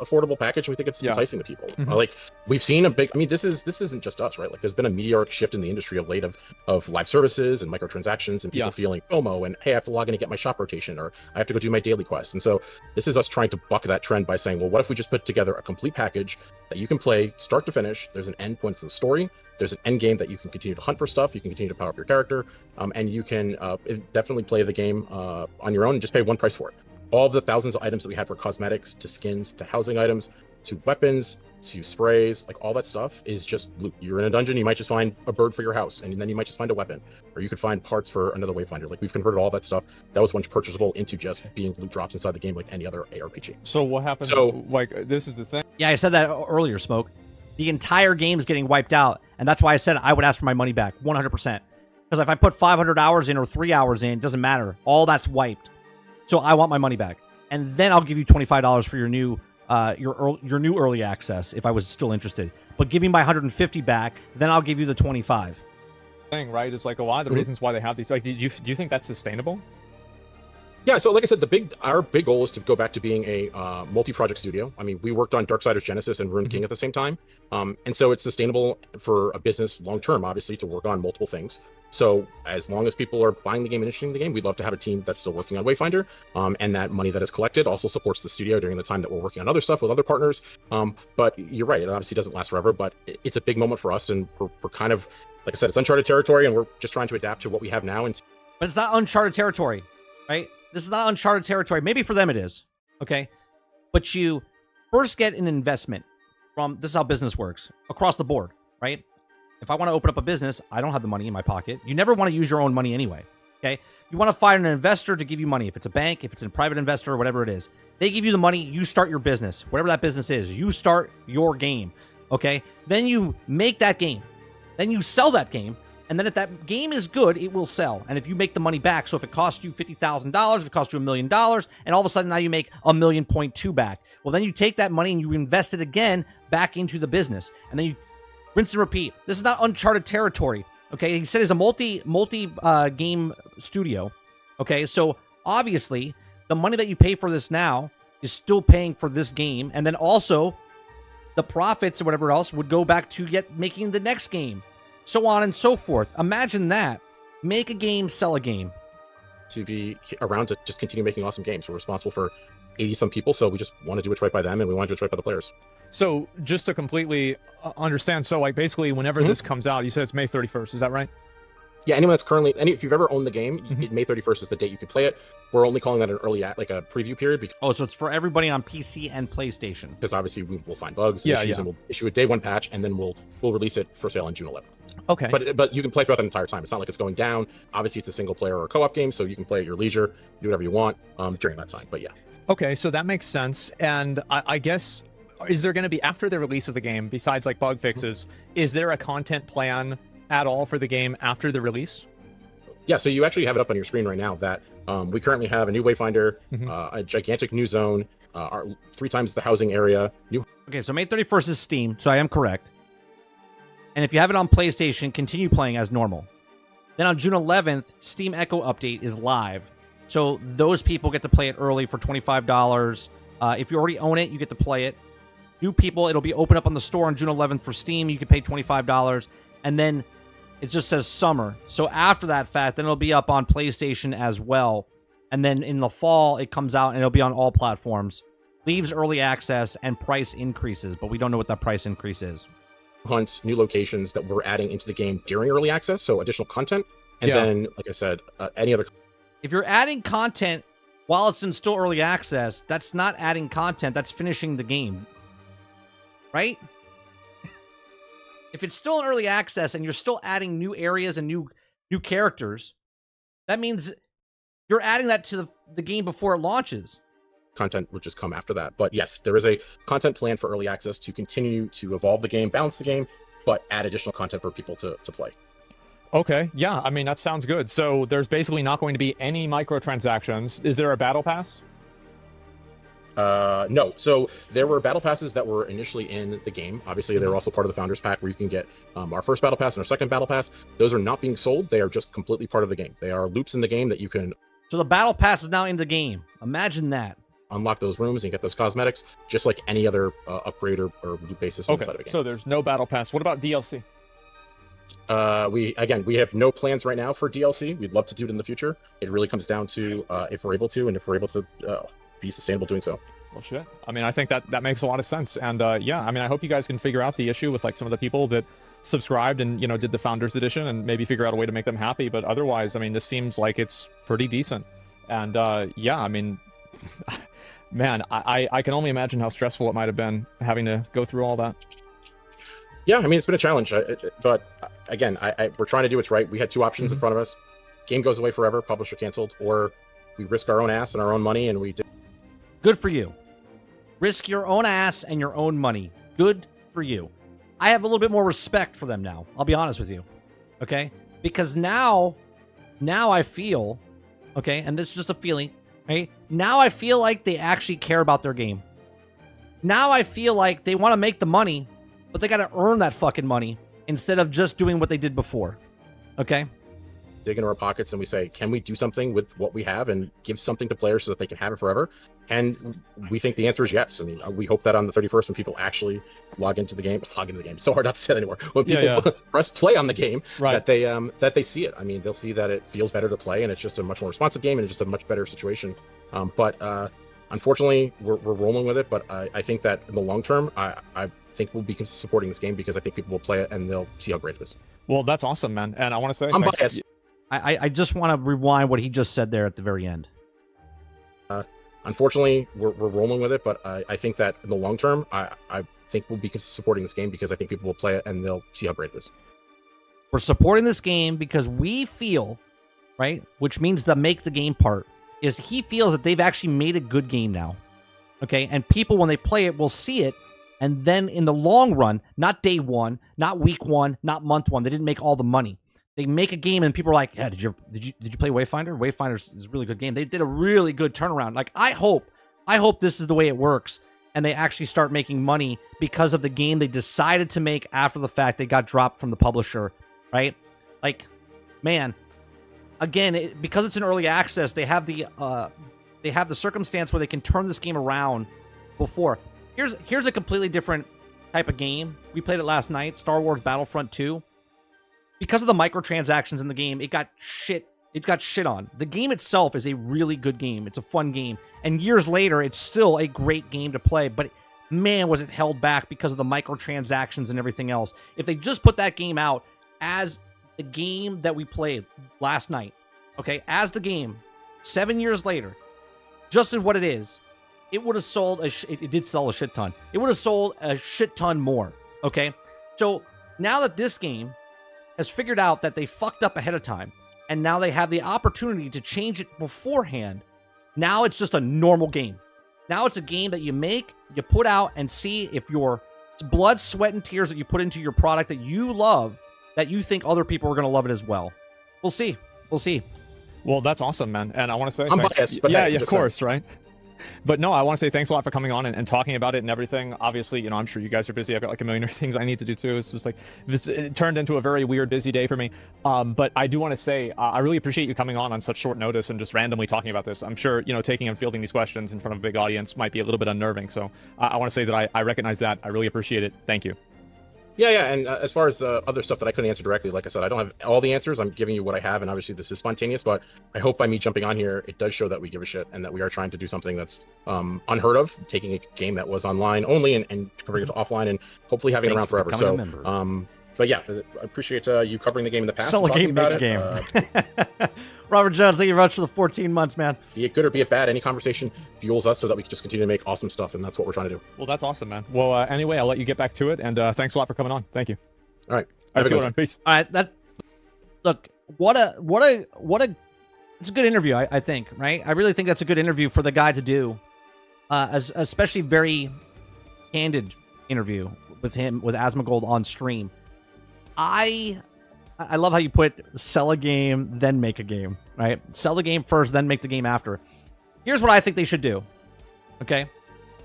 affordable package. We think it's enticing to people. Like, we've seen a big, this isn't just us, right? Like, there's been a meteoric shift in the industry of late of live services and microtransactions and people feeling FOMO and, hey, I have to log in and get my shop rotation, or I have to go do my daily quest. And so this is us trying to buck that trend by saying, well, what if we just put together a complete package that you can play start to finish? There's an end point to the story. There's an end game that you can continue to hunt for stuff. You can continue to power up your character, and you can definitely play the game on your own and just pay one price for it. All of the thousands of items that we had for cosmetics, to skins, to housing items, to weapons, to sprays, like all that stuff is just loot. You're in a dungeon, you might just find a bird for your house, and then you might just find a weapon, or you could find parts for another Wayfinder. Like, we've converted all that stuff that was once purchasable into just being loot drops inside the game like any other ARPG. So what happens? Like, this is the thing. Yeah, I said that earlier, Smoke. The entire game's getting wiped out, and that's why I said I would ask for my money back 100%. Because if I put 500 hours in or 3 hours in, it doesn't matter. All that's wiped. So I want my money back, and then I'll give you $25 for your new new early access if I was still interested. But give me my 150 back, then I'll give you the 25. Thing, right? Is like a lot of the reasons why they have these. Like, do you think that's sustainable? Yeah, so like I said, our big goal is to go back to being a multi-project studio. I mean, we worked on Darksiders Genesis and Ruined King at the same time, and so it's sustainable for a business long-term, obviously, to work on multiple things. So as long as people are buying the game and interested in the game, we'd love to have a team that's still working on Wayfinder, and that money that is collected also supports the studio during the time that we're working on other stuff with other partners. But you're right, it obviously doesn't last forever, but it's a big moment for us, and we're kind of, like I said, it's uncharted territory, and we're just trying to adapt to what we have now. But it's not uncharted territory, right? This is not uncharted territory. Maybe for them it is, okay? But you first get an investment from, this is how business works, across the board, right? If I want to open up a business, I don't have the money in my pocket. You never want to use your own money anyway, okay? You want to find an investor to give you money. If it's a bank, if it's a private investor, or whatever it is. They give you the money, you start your business. Whatever that business is, you start your game, okay? Then you make that game. Then you sell that game. And then if that game is good, it will sell. And if you make the money back, so if it costs you $50,000, if it costs you $1 million, and all of a sudden now you make $1.2 million back, well, then you take that money and you invest it again back into the business. And then you rinse and repeat. This is not uncharted territory, okay? He said it's a multi-game studio, okay? So obviously, the money that you pay for this now is still paying for this game. And then also, the profits or whatever else would go back to making the next game. So on and so forth. Imagine that. Make a game, sell a game. To be around to just continue making awesome games. We're responsible for 80-some people, so we just want to do what's right by them, and we want to do what's right by the players. So just to completely understand, so like basically whenever this comes out, you said it's May 31st, is that right? Yeah, anyone that's currently, if you've ever owned the game, May 31st is the date you can play it. We're only calling that an early, like a preview period. Because, so it's for everybody on PC and PlayStation. Because obviously we'll find bugs and issues, and we'll issue a day one patch, and then we'll release it for sale on June 11th. Okay. But you can play throughout the entire time. It's not like it's going down. Obviously, it's a single player or a co-op game, so you can play at your leisure, do whatever you want during that time. But yeah. Okay, so that makes sense. And I guess, is there going to be, after the release of the game, besides like bug fixes, is there a content plan at all for the game after the release? Yeah, so you actually have it up on your screen right now that we currently have a new Wayfinder, a gigantic new zone, 3 times the housing area. Okay, so May 31st is Steam, so I am correct. And if you have it on PlayStation, continue playing as normal. Then on June 11th, Steam Echo Update is live. So those people get to play it early for $25. If you already own it, you get to play it. New people, it'll be open up on the store on June 11th for Steam. You can pay $25. And then it just says summer. So after that fact, then it'll be up on PlayStation as well. And then in the fall, it comes out and it'll be on all platforms. Leaves early access and price increases, but we don't know what that price increase is. Hunts, new locations that we're adding into the game during early access, so additional content. And then, like I said, any other... If you're adding content while it's in still early access, that's not adding content, that's finishing the game. Right? If it's still in early access and you're still adding new areas and new characters, that means you're adding that to the game before it launches. Content would just come after that. But yes, there is a content plan for early access to continue to evolve the game, balance the game, but add additional content for people to play. Okay, yeah, I mean, that sounds good. So there's basically not going to be any microtransactions. Is there a battle pass? No. So there were battle passes that were initially in the game. Obviously, they're also part of the Founders Pack, where you can get our first battle pass and our second battle pass. Those are not being sold. They are just completely part of the game. They are loops in the game that you can So the battle pass is now in the game. Imagine that. unlock those rooms and get those cosmetics, just like any other upgrade or loot-based system inside of a game. So there's no battle pass. What about DLC? We have no plans right now for DLC. We'd love to do it in the future. It really comes down to if we're able to, and if we're able to be sustainable doing so. Well, shit. I mean, I think that makes a lot of sense. And yeah, I mean, I hope you guys can figure out the issue with like some of the people that subscribed and, you know, did the Founders Edition, and maybe figure out a way to make them happy. But otherwise, I mean, this seems like it's pretty decent. And yeah, I mean, man, I can only imagine how stressful it might have been having to go through all that. Yeah, I mean, it's been a challenge, but again, we're trying to do what's right. We had two options in front of us. Game goes away forever, publisher canceled, or we risk our own ass and our own money, and we did. Good for you. Risk your own ass and your own money. Good for you. I have a little bit more respect for them now. I'll be honest with you. Okay? Because now I feel, okay, and this is just a feeling, right? Now I feel like they actually care about their game. Now I feel like they want to make the money, but they got to earn that fucking money instead of just doing what they did before. Okay? Dig into our pockets and we say, can we do something with what we have and give something to players so that they can have it forever? And we think the answer is yes. I mean, we hope that on the 31st, when people actually log into the game, it's so hard not to say that anymore. When people press play on the game, that they see it. I mean, they'll see that it feels better to play, and it's just a much more responsive game, and it's just a much better situation. But unfortunately, we're rolling with it. But I think that in the long term, I think we'll be supporting this game because I think people will play it and they'll see how great it is. Well, that's awesome, man. And I want to say, I'm biased. I just want to rewind what he just said there at the very end. Unfortunately, we're rolling with it, but I think that in the long term, I think we'll be supporting this game because I think people will play it and they'll see how great it is. We're supporting this game because we feel, right, which means the make the game part, is he feels that they've actually made a good game now. Okay, and people, when they play it, will see it, and then in the long run, not day one, not week one, not month one, they didn't make all the money. They make a game and people are like, yeah, did you play Wayfinder? Wayfinder is a really good game. They did a really good turnaround. Like, I hope this is the way it works, and they actually start making money because of the game they decided to make after the fact. They got dropped from the publisher, right? Like, man, again, because it's an early access, they have the circumstance where they can turn this game around before. Here's a completely different type of game. We played it last night, Star Wars Battlefront 2. Because of the microtransactions in the game, it got shit on. The game itself is a really good game. It's a fun game. And years later, it's still a great game to play. But man, was it held back because of the microtransactions and everything else. If they just put that game out as the game that we played last night, okay, as the game, 7 years later, just in what it is, it would have sold it did sell a shit ton. It would have sold a shit ton more, okay? So now that this game has figured out that they fucked up ahead of time, and now they have the opportunity to change it beforehand, now it's just a normal game. Now it's a game that you make, you put out, and see if your blood, sweat, and tears that you put into your product that you love, that you think other people are going to love it as well. We'll see. We'll see. Well, that's awesome, man. And I want to say, I'm biased, but yeah, of course, right? But no, I want to say thanks a lot for coming on and talking about it and everything. Obviously, you know, I'm sure you guys are busy. I've got like a million other things I need to do too. It's just like it turned into a very weird, busy day for me. But I do want to say I really appreciate you coming on such short notice and just randomly talking about this. I'm sure, you know, taking and fielding these questions in front of a big audience might be a little bit unnerving. So I want to say that I recognize that. I really appreciate it. Thank you. Yeah, and as far as the other stuff that I couldn't answer directly, like I said, I don't have all the answers. I'm giving you what I have, and obviously this is spontaneous, but I hope by me jumping on here, it does show that we give a shit and that we are trying to do something that's unheard of, taking a game that was online only and converting it to offline, and hopefully having it around forever. So, but yeah, I appreciate you covering the game in the past. Sell a game, make a game. Robert Jones, thank you very much for the 14 months, man. Be it good or be it bad, any conversation fuels us so that we can just continue to make awesome stuff, and that's what we're trying to do. Well, that's awesome, man. Well, anyway, I'll let you get back to it, and thanks a lot for coming on. Thank you. All right. All right, see you later. Peace. All right, look, what a it's a good interview, I think, right? I really think that's a good interview for the guy to do, especially very candid interview with him, with Asmongold on stream. I love how you put sell a game, then make a game, right? Sell the game first, then make the game after. Here's what I think they should do, okay?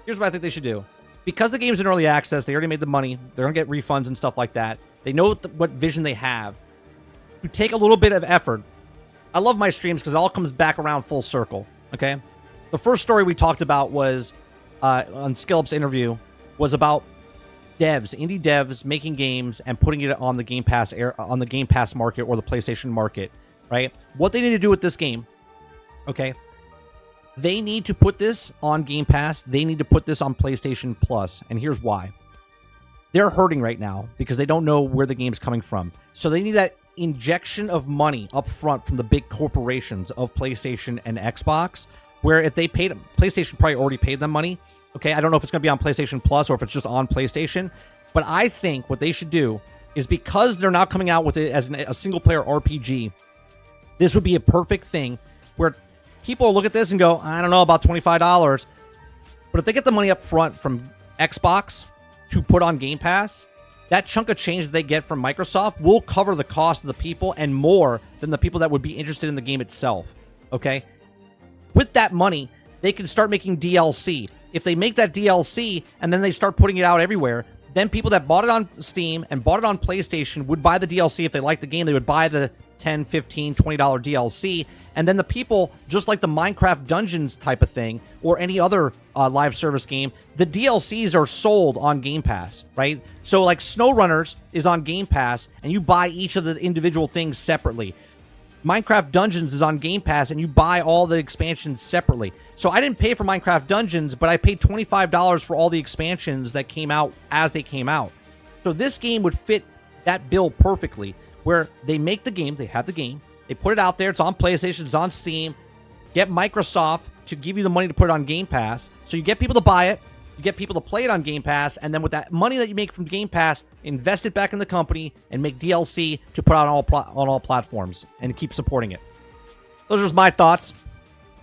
Here's what I think they should do. Because the game's in early access, they already made the money. They're going to get refunds and stuff like that. They know what vision they have. To take a little bit of effort. I love my streams because it all comes back around full circle, okay? The first story we talked about was, on Skillup's interview, was about devs, indie devs making games and putting it on the Game Pass market or the PlayStation market, right? What they need to do with this game, okay? They need to put this on Game Pass. They need to put this on PlayStation Plus, and here's why. They're hurting right now because they don't know where the game's coming from. So they need that injection of money up front from the big corporations of PlayStation and Xbox, where if they paid, PlayStation probably already paid them money. Okay, I don't know if it's going to be on PlayStation Plus or if it's just on PlayStation, but I think what they should do is, because they're now coming out with it as a single-player RPG, this would be a perfect thing where people look at this and go, I don't know, about $25. But if they get the money up front from Xbox to put on Game Pass, that chunk of change that they get from Microsoft will cover the cost of the people and more than the people that would be interested in the game itself. Okay? With that money, they can start making DLC. If they make that DLC and then they start putting it out everywhere, then people that bought it on Steam and bought it on PlayStation would buy the DLC. If they liked the game, they would buy the $10, $15, $20 DLC. And then the people, just like the Minecraft Dungeons type of thing or any other live service game, the DLCs are sold on Game Pass, right? So like SnowRunners is on Game Pass and you buy each of the individual things separately. Minecraft Dungeons is on Game Pass and you buy all the expansions separately. So I didn't pay for Minecraft Dungeons, but I paid $25 for all the expansions that came out as they came out. So this game would fit that bill perfectly, where they make the game, they have the game, they put it out there, it's on PlayStation, it's on Steam, get Microsoft to give you the money to put it on Game Pass, so you get people to buy it, you get people to play it on Game Pass, and then with that money that you make from Game Pass, invest it back in the company and make DLC to put out on all platforms and keep supporting it. Those are just my thoughts.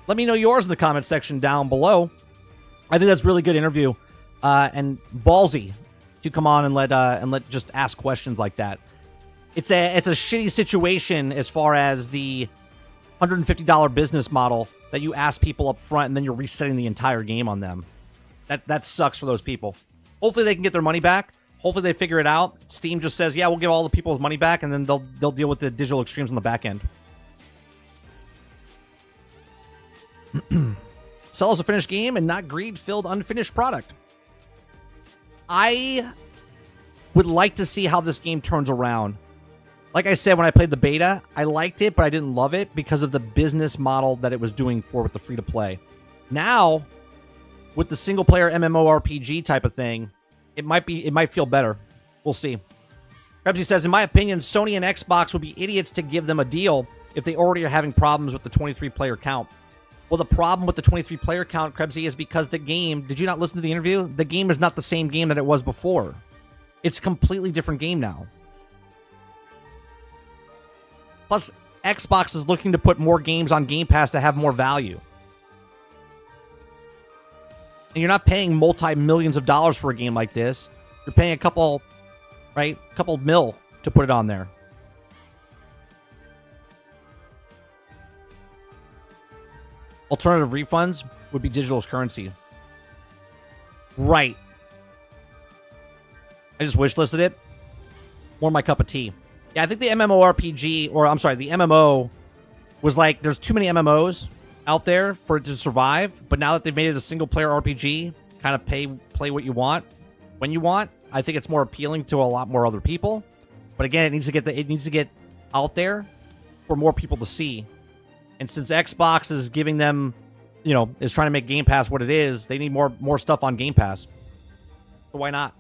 Let me know yours in the comment section down below. I think that's a really good interview and ballsy to come on and let just ask questions like that. It's a shitty situation as far as the $150 business model that you ask people up front and then you're resetting the entire game on them. That sucks for those people. Hopefully they can get their money back. Hopefully they figure it out. Steam just says, yeah, we'll give all the people's money back, and then they'll deal with the digital extremes on the back end. Sell us a finished game and not greed-filled unfinished product. I would like to see how this game turns around. Like I said, when I played the beta, I liked it, but I didn't love it because of the business model that it was doing with the free-to-play. Now, with the single-player MMORPG type of thing, it might feel better. We'll see. Krebsy says, in my opinion, Sony and Xbox would be idiots to give them a deal if they already are having problems with the 23-player count. Well, the problem with the 23-player count, Krebsy, is because the game, did you not listen to the interview? The game is not the same game that it was before. It's a completely different game now. Plus, Xbox is looking to put more games on Game Pass to have more value. And you're not paying multi-millions of dollars for a game like this. You're paying a couple mil to put it on there. Alternative refunds would be digital currency. Right. I just wishlisted it. More my cup of tea. Yeah, I think the MMORPG, or I'm sorry, the MMO was like, there's too many MMOs out there for it to survive, but now that they've made it a single-player RPG, kind of play what you want, when you want, I think it's more appealing to a lot more other people. But again, it needs to get out there for more people to see. And since Xbox is giving them, is trying to make Game Pass what it is, they need more stuff on Game Pass. So why not?